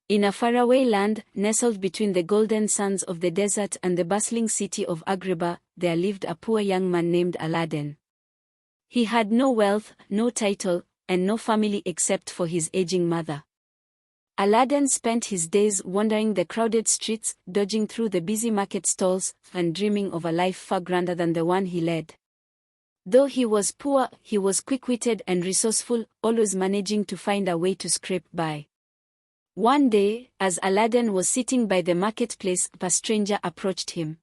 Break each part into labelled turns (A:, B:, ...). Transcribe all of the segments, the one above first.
A: In a faraway land, nestled between the golden sands of the desert and the bustling city of Agrabah, there lived a poor young man named Aladdin. He had no wealth, no title, and no family except for his aging mother. Aladdin spent his days wandering the crowded streets, dodging through the busy market stalls, and dreaming of a life far grander than the one he led. Though he was poor, he was quick-witted and resourceful, always managing to find a way to scrape by. One day, as Aladdin was sitting by the marketplace, a stranger approached him.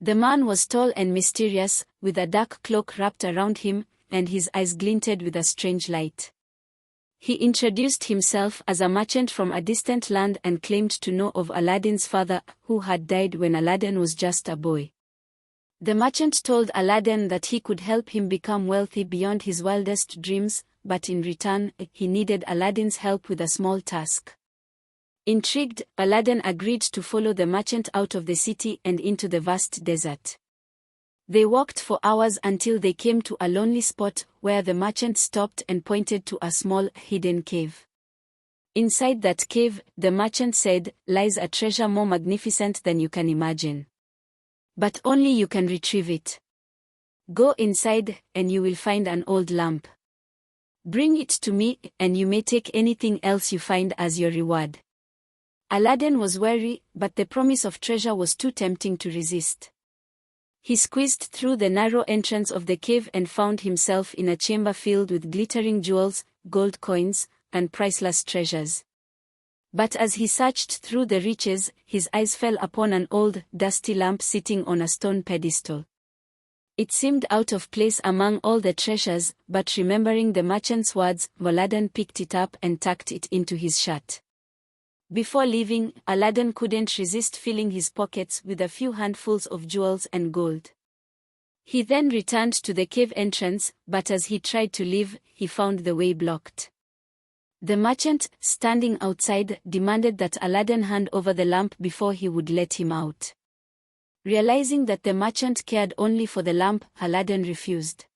A: The man was tall and mysterious, with a dark cloak wrapped around him, and his eyes glinted with a strange light. He introduced himself as a merchant from a distant land and claimed to know of Aladdin's father, who had died when Aladdin was just a boy. The merchant told Aladdin that he could help him become wealthy beyond his wildest dreams, but in return, he needed Aladdin's help with a small task. Intrigued, Aladdin agreed to follow the merchant out of the city and into the vast desert. They walked for hours until they came to a lonely spot where the merchant stopped and pointed to a small, hidden cave. Inside that cave, the merchant said, lies a treasure more magnificent than you can imagine. But only you can retrieve it. Go inside, and you will find an old lamp. Bring it to me, and you may take anything else you find as your reward. Aladdin was wary, but the promise of treasure was too tempting to resist. He squeezed through the narrow entrance of the cave and found himself in a chamber filled with glittering jewels, gold coins, and priceless treasures. But as he searched through the riches, his eyes fell upon an old, dusty lamp sitting on a stone pedestal. It seemed out of place among all the treasures, but remembering the merchant's words, Aladdin picked it up and tucked it into his shirt. Before leaving, Aladdin couldn't resist filling his pockets with a few handfuls of jewels and gold. He then returned to the cave entrance, but as he tried to leave, he found the way blocked. The merchant, standing outside, demanded that Aladdin hand over the lamp before he would let him out. Realizing that the merchant cared only for the lamp, Aladdin refused.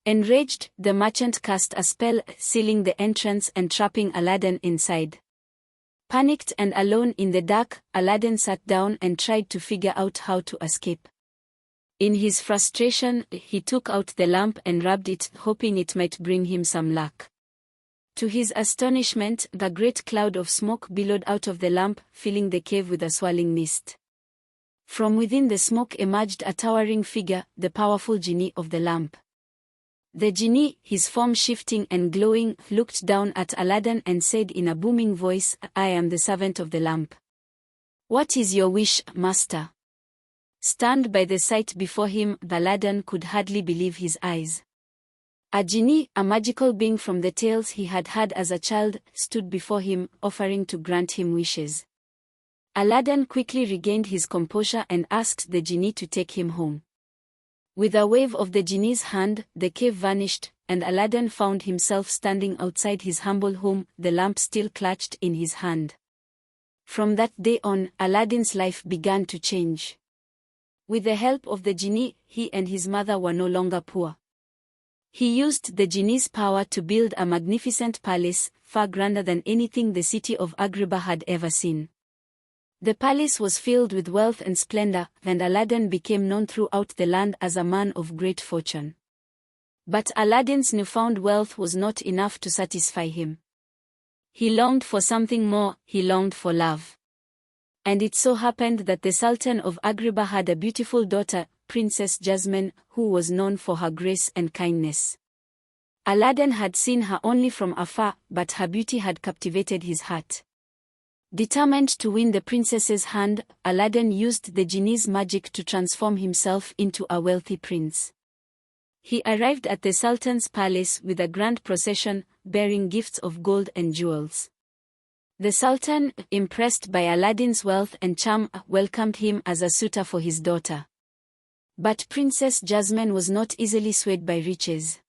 A: Enraged, the merchant cast a spell, sealing the entrance and trapping Aladdin inside. Panicked and alone in the dark, Aladdin sat down and tried to figure out how to escape. In his frustration, he took out the lamp and rubbed it, hoping it might bring him some luck. To his astonishment, the great cloud of smoke billowed out of the lamp, filling the cave with a swirling mist. From within the smoke emerged a towering figure, the powerful jinni of the lamp. The jinni, his form shifting and glowing, looked down at Aladdin and said in a booming voice, I am the servant of the lamp. What is your wish, master? Stunned by the sight before him, Aladdin could hardly believe his eyes. A jinni, a magical being from the tales he had heard as a child, stood before him, offering to grant him wishes. Aladdin quickly regained his composure and asked the jinni to take him home. With a wave of the jinni's hand, the cave vanished, and Aladdin found himself standing outside his humble home, the lamp still clutched in his hand. From that day on, Aladdin's life began to change. With the help of the jinni, he and his mother were no longer poor. He used the jinni's power to build a magnificent palace, far grander than anything the city of Agrabah had ever seen. The palace was filled with wealth and splendor, and Aladdin became known throughout the land as a man of great fortune. But Aladdin's newfound wealth was not enough to satisfy him. He longed for something more, he longed for love. And it so happened that the Sultan of Agrabah had a beautiful daughter, Princess Jasmine, who was known for her grace and kindness. Aladdin had seen her only from afar, but her beauty had captivated his heart. Determined to win the princess's hand, Aladdin used the jinni's magic to transform himself into a wealthy prince. He arrived at the Sultan's palace with a grand procession, bearing gifts of gold and jewels. The Sultan, impressed by Aladdin's wealth and charm, welcomed him as a suitor for his daughter. But Princess Jasmine was not easily swayed by riches.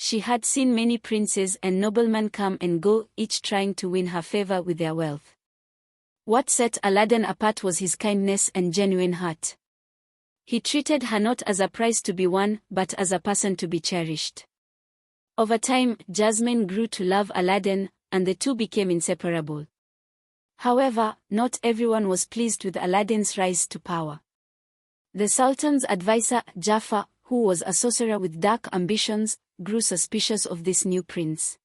A: She had seen many princes and noblemen come and go, each trying to win her favor with their wealth. What set Aladdin apart was his kindness and genuine heart. He treated her not as a prize to be won, but as a person to be cherished. Over time, Jasmine grew to love Aladdin, and the two became inseparable. However, not everyone was pleased with Aladdin's rise to power. The Sultan's advisor, Jafar, who was a sorcerer with dark ambitions, grew suspicious of this new prince.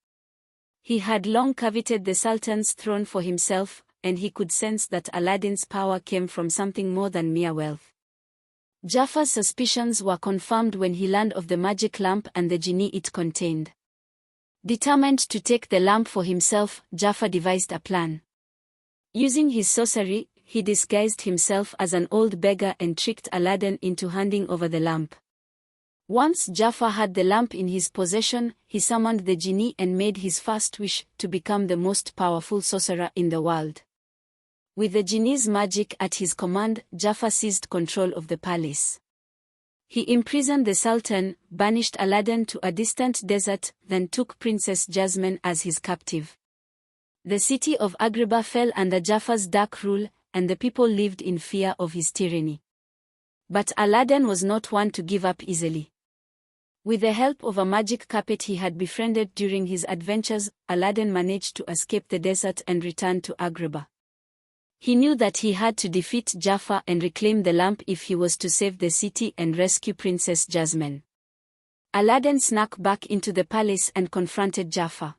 A: He had long coveted the Sultan's throne for himself, and he could sense that Aladdin's power came from something more than mere wealth. Jafar's suspicions were confirmed when he learned of the magic lamp and the jinni it contained. Determined to take the lamp for himself, Jafar devised a plan. Using his sorcery, he disguised himself as an old beggar and tricked Aladdin into handing over the lamp. Once Jafar had the lamp in his possession, he summoned the jinni and made his first wish to become the most powerful sorcerer in the world. With the jinni's magic at his command, Jafar seized control of the palace. He imprisoned the Sultan, banished Aladdin to a distant desert, then took Princess Jasmine as his captive. The city of Agrabah fell under Jafar's dark rule, and the people lived in fear of his tyranny. But Aladdin was not one to give up easily. With the help of a magic carpet he had befriended during his adventures, Aladdin managed to escape the desert and return to Agrabah. He knew that he had to defeat Jafar and reclaim the lamp if he was to save the city and rescue Princess Jasmine. Aladdin snuck back into the palace and confronted Jafar.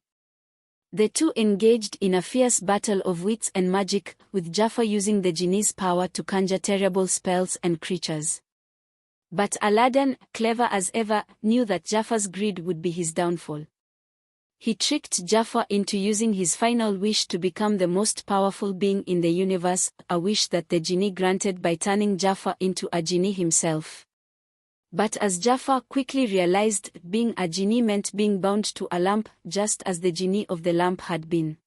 A: The two engaged in a fierce battle of wits and magic, with Jafar using the jinni's power to conjure terrible spells and creatures. But Aladdin, clever as ever, knew that Jafar's greed would be his downfall. He tricked Jafar into using his final wish to become the most powerful being in the universe, a wish that the jinni granted by turning Jafar into a jinni himself. But as Jafar quickly realized, being a jinni meant being bound to a lamp, just as the jinni of the lamp had been.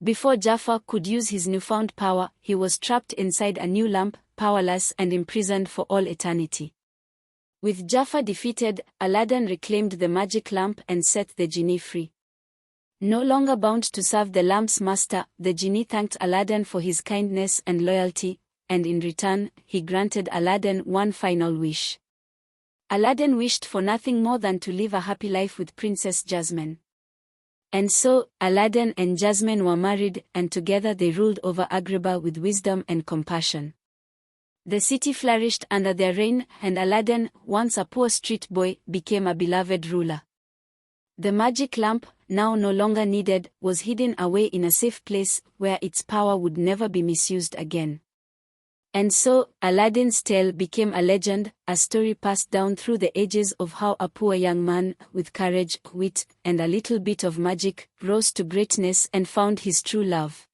A: Before Jafar could use his newfound power, he was trapped inside a new lamp, powerless and imprisoned for all eternity. With Jafar defeated, Aladdin reclaimed the magic lamp and set the jinni free. No longer bound to serve the lamp's master, the jinni thanked Aladdin for his kindness and loyalty, and in return, he granted Aladdin one final wish. Aladdin wished for nothing more than to live a happy life with Princess Jasmine. And so, Aladdin and Jasmine were married, and together they ruled over Agrabah with wisdom and compassion. The city flourished under their reign, and Aladdin, once a poor street boy, became a beloved ruler. The magic lamp, now no longer needed, was hidden away in a safe place, where its power would never be misused again. And so, Aladdin's tale became a legend, a story passed down through the ages of how a poor young man, with courage, wit, and a little bit of magic, rose to greatness and found his true love.